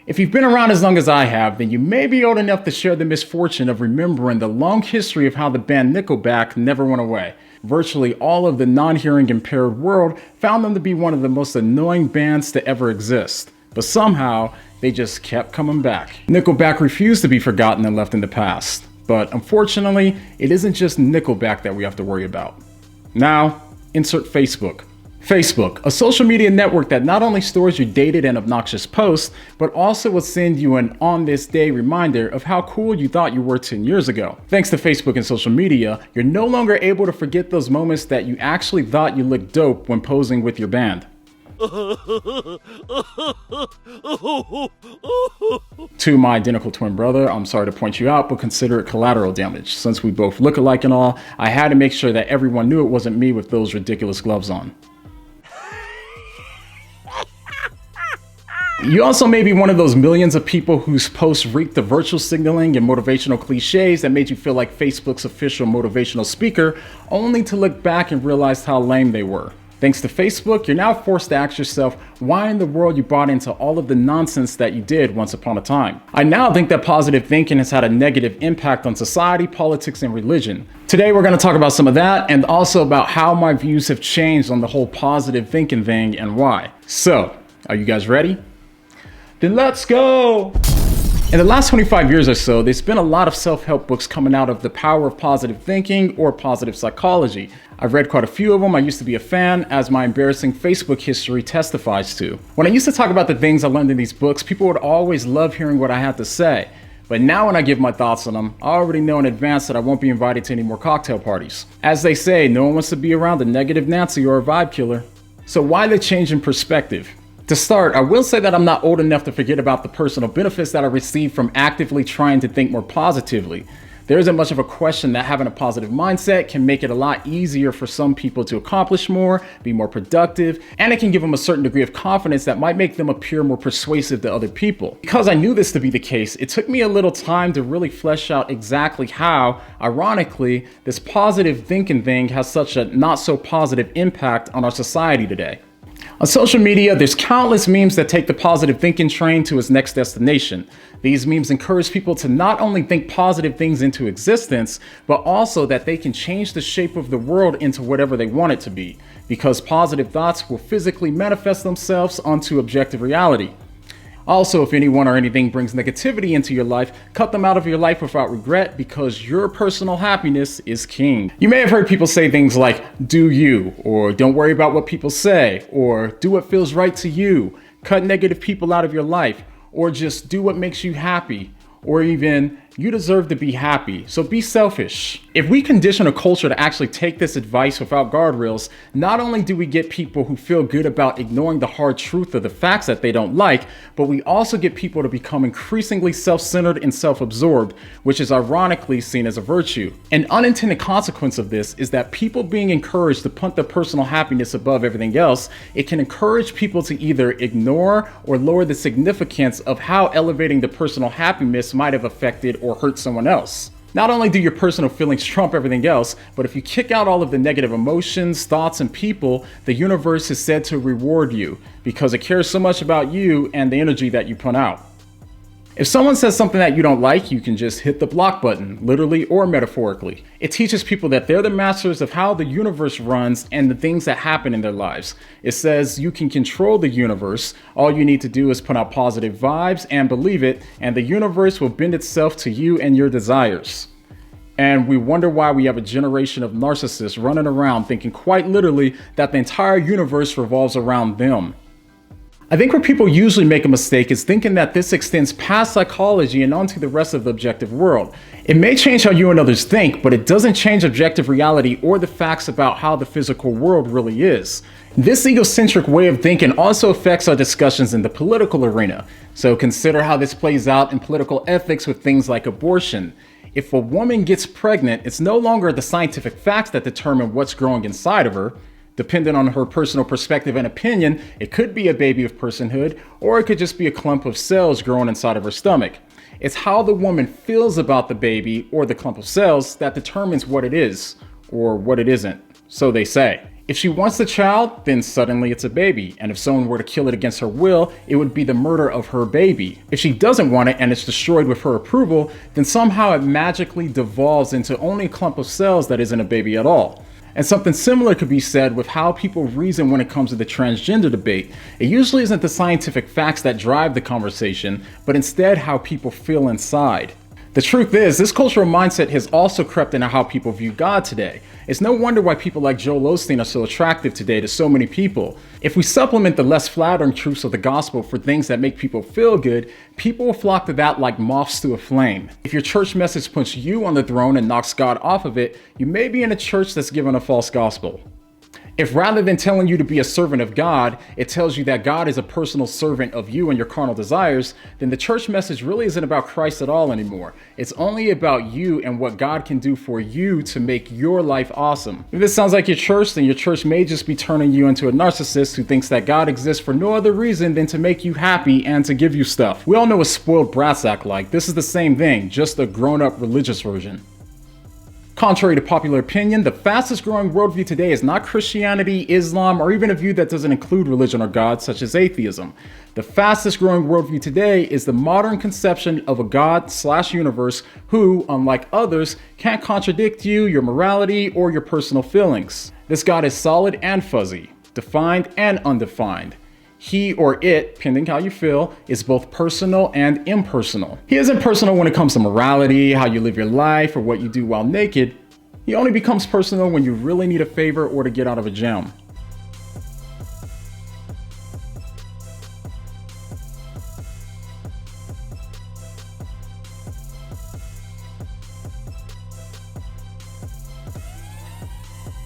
If you've been around as long as I have, then you may be old enough to share the misfortune of remembering the long history of how the band Nickelback never went away. Virtually all of the non-hearing impaired world found them to be one of the most annoying bands to ever exist. But somehow, they just kept coming back. Nickelback refused to be forgotten and left in the past. But unfortunately, it isn't just Nickelback that we have to worry about. Now, insert Facebook. Facebook, a social media network that not only stores your dated and obnoxious posts, but also will send you an on this day reminder of how cool you thought you were 10 years ago. Thanks to Facebook and social media, you're no longer able to forget those moments that you actually thought you looked dope when posing with your band. To my identical twin brother, I'm sorry to point you out, but consider it collateral damage. Since we both look alike and all, I had to make sure that everyone knew it wasn't me with those ridiculous gloves on. You also may be one of those millions of people whose posts reeked of virtual signaling and motivational cliches that made you feel like Facebook's official motivational speaker, only to look back and realize how lame they were. Thanks to Facebook, you're now forced to ask yourself why in the world you bought into all of the nonsense that you did once upon a time. I now think that positive thinking has had a negative impact on society, politics, and religion. Today we're going to talk about some of that and also about how my views have changed on the whole positive thinking thing and why. So, are you guys ready? Then let's go! In the last 25 years or so, there's been a lot of self-help books coming out of the power of positive thinking or positive psychology. I've read quite a few of them. I used to be a fan, as my embarrassing Facebook history testifies to. When I used to talk about the things I learned in these books, people would always love hearing what I had to say. But now when I give my thoughts on them, I already know in advance that I won't be invited to any more cocktail parties. As they say, no one wants to be around a negative Nancy or a vibe killer. So why the change in perspective? To start, I will say that I'm not old enough to forget about the personal benefits that I received from actively trying to think more positively. There isn't much of a question that having a positive mindset can make it a lot easier for some people to accomplish more, be more productive, and it can give them a certain degree of confidence that might make them appear more persuasive to other people. Because I knew this to be the case, it took me a little time to really flesh out exactly how, ironically, this positive thinking thing has such a not so positive impact on our society today. On social media, there's countless memes that take the positive thinking train to its next destination. These memes encourage people to not only think positive things into existence, but also that they can change the shape of the world into whatever they want it to be, because positive thoughts will physically manifest themselves onto objective reality. Also, if anyone or anything brings negativity into your life, cut them out of your life without regret, because your personal happiness is king. You may have heard people say things like, do you, or don't worry about what people say, or do what feels right to you, cut negative people out of your life, or just do what makes you happy, or even, you deserve to be happy, so be selfish. If we condition a culture to actually take this advice without guardrails, not only do we get people who feel good about ignoring the hard truth of the facts that they don't like, but we also get people to become increasingly self-centered and self-absorbed, which is ironically seen as a virtue. An unintended consequence of this is that people being encouraged to put their personal happiness above everything else, it can encourage people to either ignore or lower the significance of how elevating the personal happiness might have affected or hurt someone else. Not only do your personal feelings trump everything else, but if you kick out all of the negative emotions, thoughts, and people, the universe is said to reward you because it cares so much about you and the energy that you put out. If someone says something that you don't like, you can just hit the block button, literally or metaphorically. It teaches people that they're the masters of how the universe runs and the things that happen in their lives. It says you can control the universe. All you need to do is put out positive vibes and believe it, and the universe will bend itself to you and your desires. And we wonder why we have a generation of narcissists running around thinking quite literally that the entire universe revolves around them. I think where people usually make a mistake is thinking that this extends past psychology and onto the rest of the objective world. It may change how you and others think, but it doesn't change objective reality or the facts about how the physical world really is. This egocentric way of thinking also affects our discussions in the political arena. So consider how this plays out in political ethics with things like abortion. If a woman gets pregnant, it's no longer the scientific facts that determine what's growing inside of her. Depending on her personal perspective and opinion, it could be a baby of personhood, or it could just be a clump of cells growing inside of her stomach. It's how the woman feels about the baby or the clump of cells that determines what it is, or what it isn't, so they say. If she wants the child, then suddenly it's a baby, and if someone were to kill it against her will, it would be the murder of her baby. If she doesn't want it and it's destroyed with her approval, then somehow it magically devolves into only a clump of cells that isn't a baby at all. And something similar could be said with how people reason when it comes to the transgender debate. It usually isn't the scientific facts that drive the conversation, but instead how people feel inside. The truth is, this cultural mindset has also crept into how people view God today. It's no wonder why people like Joel Osteen are so attractive today to so many people. If we supplement the less flattering truths of the gospel for things that make people feel good, people will flock to that like moths to a flame. If your church message puts you on the throne and knocks God off of it, you may be in a church that's given a false gospel. If rather than telling you to be a servant of God, it tells you that God is a personal servant of you and your carnal desires, then the church message really isn't about Christ at all anymore. It's only about you and what God can do for you to make your life awesome. If this sounds like your church, then your church may just be turning you into a narcissist who thinks that God exists for no other reason than to make you happy and to give you stuff. We all know what spoiled brats act like. This is the same thing, just a grown-up religious version. Contrary to popular opinion, the fastest growing worldview today is not Christianity, Islam, or even a view that doesn't include religion or God, such as atheism. The fastest growing worldview today is the modern conception of a God/universe who, unlike others, can't contradict you, your morality, or your personal feelings. This God is solid and fuzzy, defined and undefined. He or it, depending how you feel, is both personal and impersonal. He isn't personal when it comes to morality, how you live your life, or what you do while naked. He only becomes personal when you really need a favor or to get out of a jam.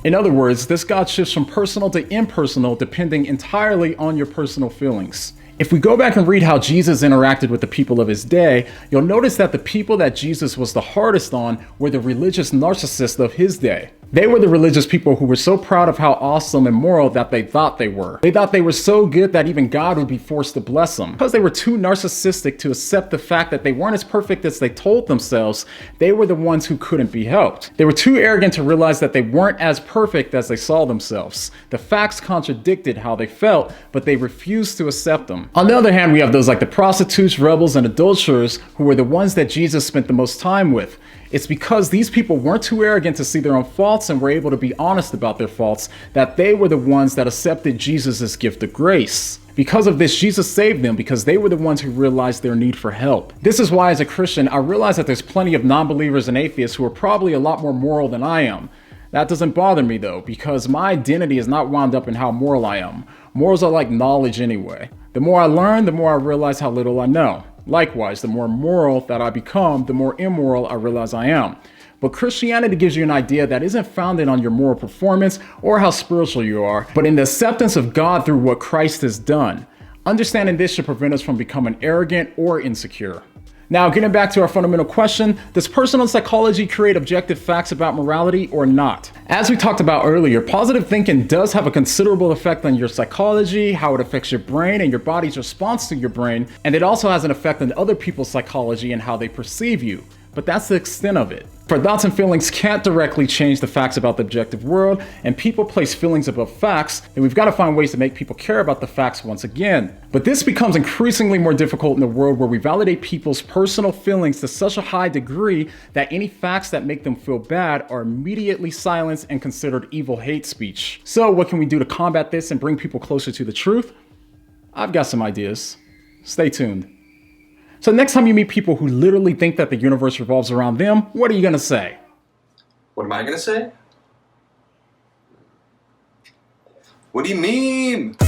In other words, this God shifts from personal to impersonal depending entirely on your personal feelings. If we go back and read how Jesus interacted with the people of his day, you'll notice that the people that Jesus was the hardest on were the religious narcissists of his day. They were the religious people who were so proud of how awesome and moral that they thought they were. They thought they were so good that even God would be forced to bless them. Because they were too narcissistic to accept the fact that they weren't as perfect as they told themselves, they were the ones who couldn't be helped. They were too arrogant to realize that they weren't as perfect as they saw themselves. The facts contradicted how they felt, but they refused to accept them. On the other hand, we have those like the prostitutes, rebels, and adulterers who were the ones that Jesus spent the most time with. It's because these people weren't too arrogant to see their own faults and were able to be honest about their faults that they were the ones that accepted Jesus' gift of grace. Because of this, Jesus saved them because they were the ones who realized their need for help. This is why as a Christian, I realize that there's plenty of non-believers and atheists who are probably a lot more moral than I am. That doesn't bother me though, because my identity is not wound up in how moral I am. Morals are like knowledge anyway. The more I learn, the more I realize how little I know. Likewise, the more moral that I become, the more immoral I realize I am. But Christianity gives you an idea that isn't founded on your moral performance or how spiritual you are, but in the acceptance of God through what Christ has done. Understanding this should prevent us from becoming arrogant or insecure. Now, getting back to our fundamental question, does personal psychology create objective facts about morality or not? As we talked about earlier, positive thinking does have a considerable effect on your psychology, how it affects your brain and your body's response to your brain, and it also has an effect on other people's psychology and how they perceive you. But that's the extent of it. For thoughts and feelings can't directly change the facts about the objective world, and people place feelings above facts, then we've got to find ways to make people care about the facts once again. But this becomes increasingly more difficult in a world where we validate people's personal feelings to such a high degree that any facts that make them feel bad are immediately silenced and considered evil hate speech. So what can we do to combat this and bring people closer to the truth? I've got some ideas. Stay tuned. So next time you meet people who literally think that the universe revolves around them, what are you going to say? What am I going to say? What do you mean?